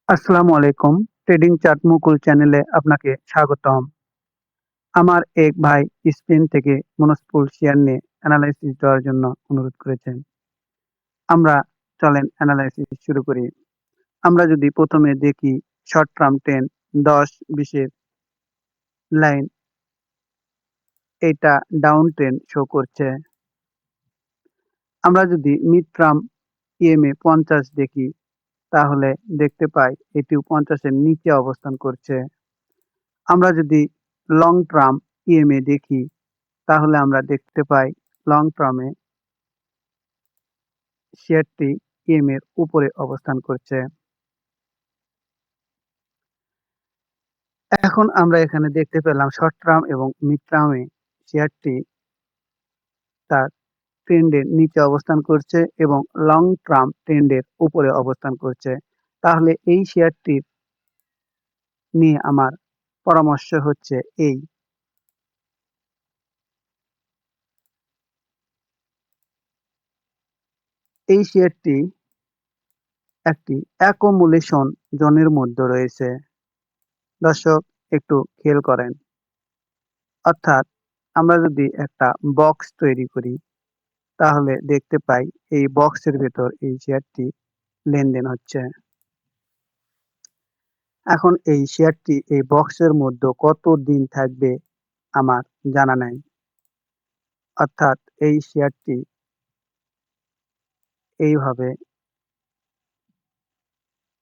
আসসালামু আলাইকুম। Trading chart মুকুল চ্যানেলে আপনাকে স্বাগতম। আমার এক ভাই স্পেন থেকে মনস্পুল শেয়ার নিয়ে অ্যানালাইসিস দেওয়ার জন্য অনুরোধ করেছেন। আমরা চলেন অ্যানালাইসিস শুরু করি। আমরা যদি প্রথমে দেখি শর্ট টার্ম ট্রেন্ড 10-20 এর লাইন, এটা ডাউন ট্রেন্ড শো করছে। আমরা যদি মিড টার্ম ইএমএ 50 দেখি তাহলে দেখতে পাই এটিও 50 এর নিচে অবস্থান করছে। আমরা যদি লং টার্ম ইএমএ দেখি তাহলে আমরা দেখতে পাই লং টার্মে শেয়ারটি ইএম এর উপরে অবস্থান করছে। এখন আমরা এখানে দেখতে পেলাম শর্ট টার্ম এবং মিড টার্মে শেয়ারটি তার ট্রেন্ডের নিচে অবস্থান করছে এবং লং টার্ম ট্রেন্ডের উপরে অবস্থান করছে। তাহলে এই শেয়ারটির নিয়ে আমার পরামর্শ হচ্ছে এই শেয়ারটি একটি অ্যাকুমুলেশন জোনের মধ্যে রয়েছে। দর্শক একটু খেয়াল করেন। অর্থাৎ আমরা যদি একটা বক্স তৈরি করি তাহলে দেখতে পাই এই বক্সের ভেতর এই শেয়ারটি লেনদেন হচ্ছে। এখন এই শেয়ারটি এই বক্সের মধ্যে কত দিন থাকবে আমার জানা নাই। অর্থাৎ এই শেয়ারটি এইভাবে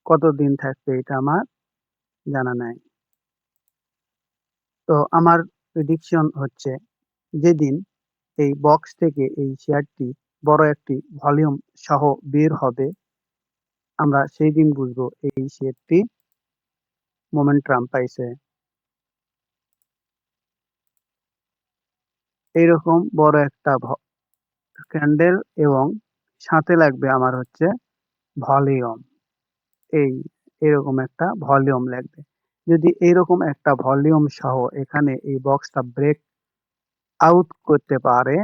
কতদিন থাকবে এটা আমার জানা নাই। তো আমার প্রেডিকশন হচ্ছে যেদিন এই বক্স থেকে এই শেয়ারটি বড় একটি ভলিউম সহ বের হবে, আমরা সেই দিন বুঝবো এই শেয়ারটি মোমেন্টাম পাইছে। এইরকম বড় একটা ক্যান্ডেল এবং সাথে লাগবে আমার হচ্ছে ভলিউম। এই এরকম একটা ভলিউম লাগবে। যদি এইরকম একটা ভলিউম সহ এখানে এই বক্সটা ব্রেক আউট করতে পারে,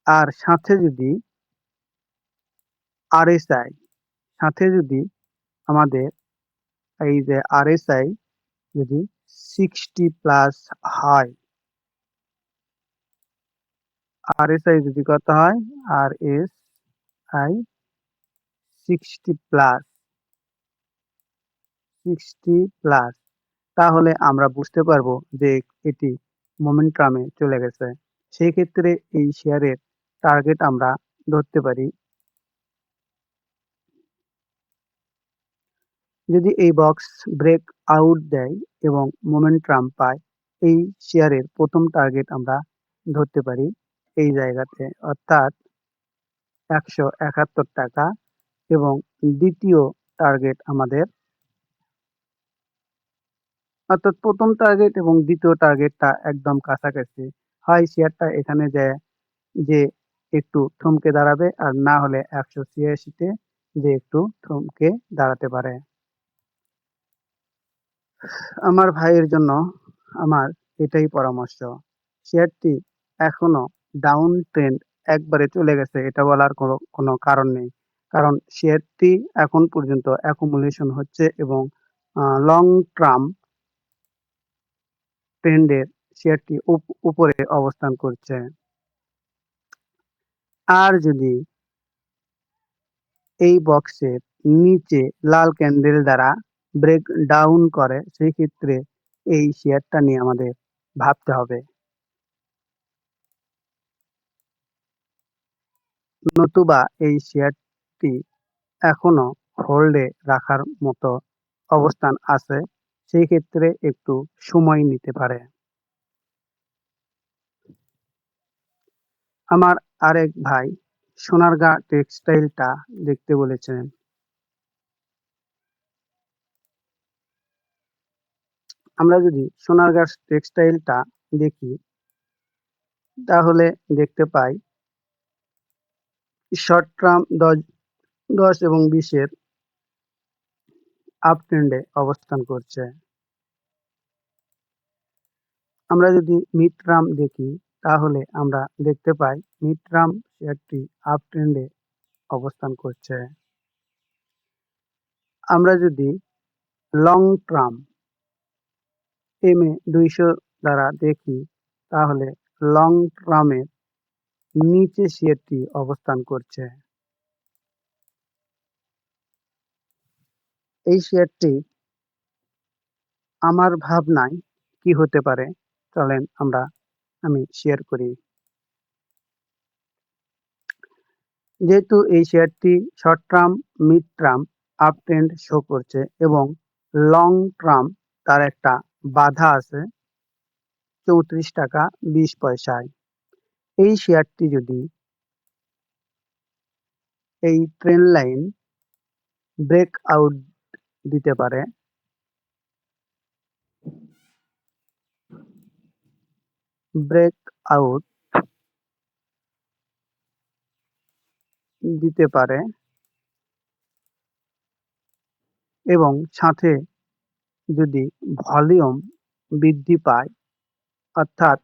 আর সাথে যদি আরএসআই, সাথে যদি আমাদের এই যে আরএসআই যদি 60 প্লাস হয়, আরএসআই যদি কত হয়, আরএসআই 60 প্লাস 60 প্লাস, তাহলে আমরা বুঝতে পারবো যে এটি মোমেন্টামে চলে গেছে। সেই ক্ষেত্রে এই শেয়ারের টার্গেট আমরা ধরতে পারি। যদি এই বক্স ব্রেক আউট দেয় এবং মোমেন্টাম পায়, এই শেয়ারের প্রথম টার্গেট আমরা ধরতে পারি এই জায়গাতে, অর্থাৎ 171 টাকা, এবং দ্বিতীয় টার্গেট আমাদের, অর্থাৎ প্রথম টার্গেট এবং দ্বিতীয় টার্গেটটা একদম কাছাকাছি। হয় শেয়ারটা এখানে যে একটু থমকে দাঁড়াবে, আর না হলে 186-তে যে একটু থমকে দাঁড়াতে পারে। আমার ভাইয়ের জন্য আমার এটাই পরামর্শ। শেয়ারটি এখনো ডাউন ট্রেন্ড একবারে চলে গেছে এটা বলার কোনো কারণ নেই। কারণ শেয়ারটি এখন পর্যন্ত অ্যাকুমুলেশন হচ্ছে এবং লং টার্ম ট্রেন্ডের শেয়ারটি উপরে অবস্থান করছে। আর যদি এই বক্সের নিচে লাল ক্যান্ডেল দ্বারা ব্রেক ডাউন করে, সেই ক্ষেত্রে এই শেয়ারটা নিয়ে আমাদের ভাবতে হবে। নতুবা এই শেয়ারটি এখনো হোল্ডে রাখার মতো অবস্থান আছে, সেই ক্ষেত্রে একটু সময় নিতে পারে। আমার আরেক ভাই সোনারগাঁ টেক্সটাইলটা দেখতে বলেছেন। আমরা যদি সোনারগাঁ টেক্সটাইলটা দেখি তাহলে দেখতে পাই শর্ট টার্ম 10 এবং 20 এর আপ ট্রেন্ডে অবস্থান করছে। আমরা যদি মিড টার্ম দেখি তাহলে আমরা দেখতে পাই মিড টার্ম শেয়ারটি আপ ট্রেন্ডে অবস্থান করছে। আমরা যদি লং টার্ম MA200 দ্বারা দেখি, তাহলে লং টার্মের নিচে শেয়ারটি অবস্থান করছে। এই শেয়ারটি আমার ভাবনায় কি হতে পারে, চলেন আমি শেয়ার করি। যেহেতু এই শেয়ারটি short term, mid term up trend show করছে এবং লং টার্ম তার একটা বাধা আছে 34 টাকা 20 পয়সায়। এই শেয়ারটি যদি এই ট্রেন্ড লাইন ব্রেক আউট দিতে পারে, ব্রেক আউট দিতে পারে এবং সাথে যদি ভলিউম বৃদ্ধি পায়, অর্থাৎ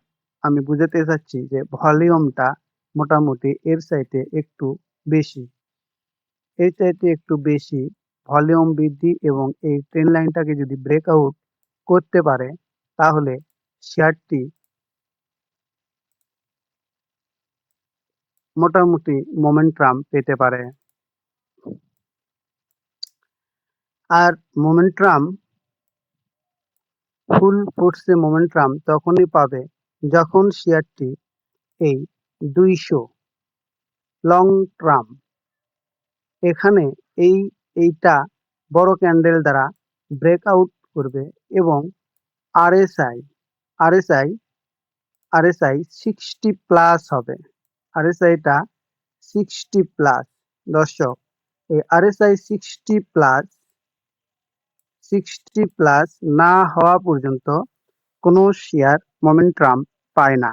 আমি বুঝাতে চাচ্ছি যে ভলিউমটা মোটামুটি এর চাইতে একটু বেশি, এর চাইতে একটু বেশি ভলিউম বৃদ্ধি এবং এই ট্রেন্ড লাইনটাকে যদি ব্রেকআউট করতে পারে, তাহলে শেয়ারটি মোটামুটি মোমেন্টাম পেতে পারে। আর মোমেন্টাম ফুল ফোর্সে মোমেন্টাম তখনই পাবে যখন শেয়ারটি এই 200 লং টার্ম এখানে এইটা বড় ক্যান্ডেল দ্বারা ব্রেকআউট করবে এবং আরএসআই আরএসআই আরএসআই 60 প্লাস হবে। আরএসআইটা 60 প্লাস। দর্শক, এই আরএসআই 60 প্লাস না হওয়া পর্যন্ত কোনো শেয়ার মোমেন্টাম পায় না,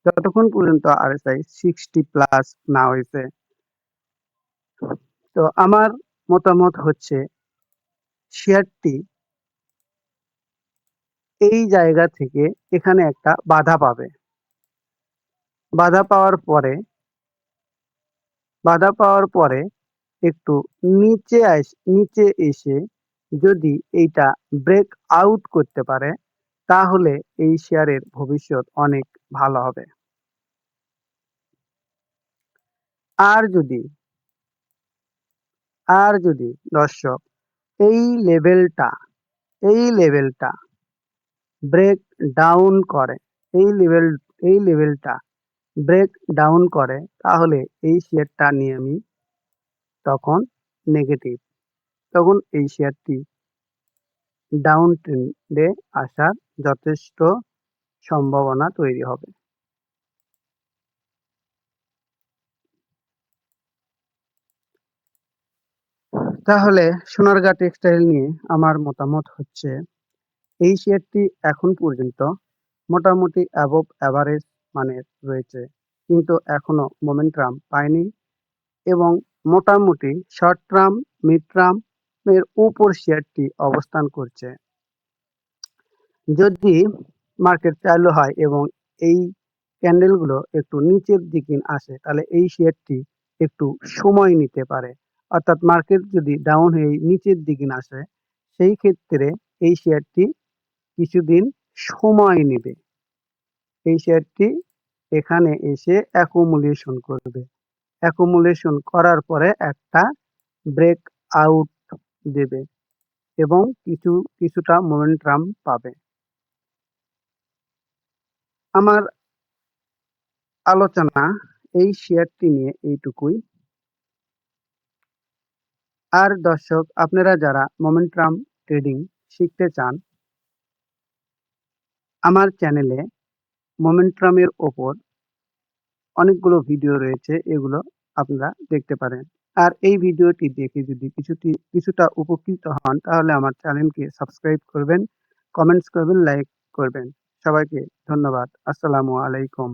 যতক্ষণ পর্যন্ত আরএসআই 60 প্লাস না হয়েছে। তো আমার মতামত হচ্ছে শেয়ারটি এই জায়গা থেকে এখানে একটা বাধা পাবে। বাধা পাওয়ার পরে একটু নিচে এসে যদি এইটা ব্রেক আউট করতে পারে, তাহলে এই শেয়ারের ভবিষ্যৎ অনেক ভালো হবে। আর যদি দর্শক এই লেভেলটা ব্রেক ডাউন করে, এই লেভেলটা ব্রেক ডাউন করে, তাহলে এই শেয়ারটা নিয়ে আমি তখন নেগেটিভ, তখন এই শেয়ারটি ডাউন ট্রেন্ডে আসার যথেষ্ট সম্ভাবনা তৈরি হবে। তাহলে সোনারগাঁ টেক্সটাইল নিয়ে আমার মতামত হচ্ছে এই শেয়ারটি এখন পর্যন্ত মোটামুটি অ্যাবভ অ্যাভারেজ মানের রয়েছে, কিন্তু এখনো মোমেন্টাম পায়নি এবং মোটামুটি শর্ট টার্ম, মিড টার্ম এর উপর শেয়ারটি অবস্থান করছে। যদি মার্কেট চালু হয় এবং এই ক্যান্ডেলগুলো একটু নিচের দিকে আসে, তাহলে এই শেয়ারটি একটু সময় নিতে পারে। অর্থাৎ মার্কেট যদি ডাউন হয়ে নিচের দিকে আসে, সেই ক্ষেত্রে এই শেয়ারটি কিছুদিন সময় নেবে। এই শেয়ারটি এখানে এসে অ্যাকুমুলেশন করবে। অ্যাকুমুলেশন করার পরে একটা ব্রেক আউট দেবে এবং কিছুটা মোমেন্টাম পাবে। আমার আলোচনা এই শেয়ারটি নিয়ে এইটুকুই। আর দর্শক, আপনারা যারা মোমেন্টাম ট্রেডিং শিখতে চান, আমার চ্যানেলে মোমেন্টামের ওপর অনেকগুলো ভিডিও রয়েছে, এগুলো আপনারা দেখতে পারেন। আর এই ভিডিওটি দেখে যদি কিছুটা উপকৃত হন, তাহলে আমার চ্যানেলকে সাবস্ক্রাইব করবেন, কমেন্টস করবেন, লাইক করবেন। সবাইকে ধন্যবাদ। আসসালামু আলাইকুম।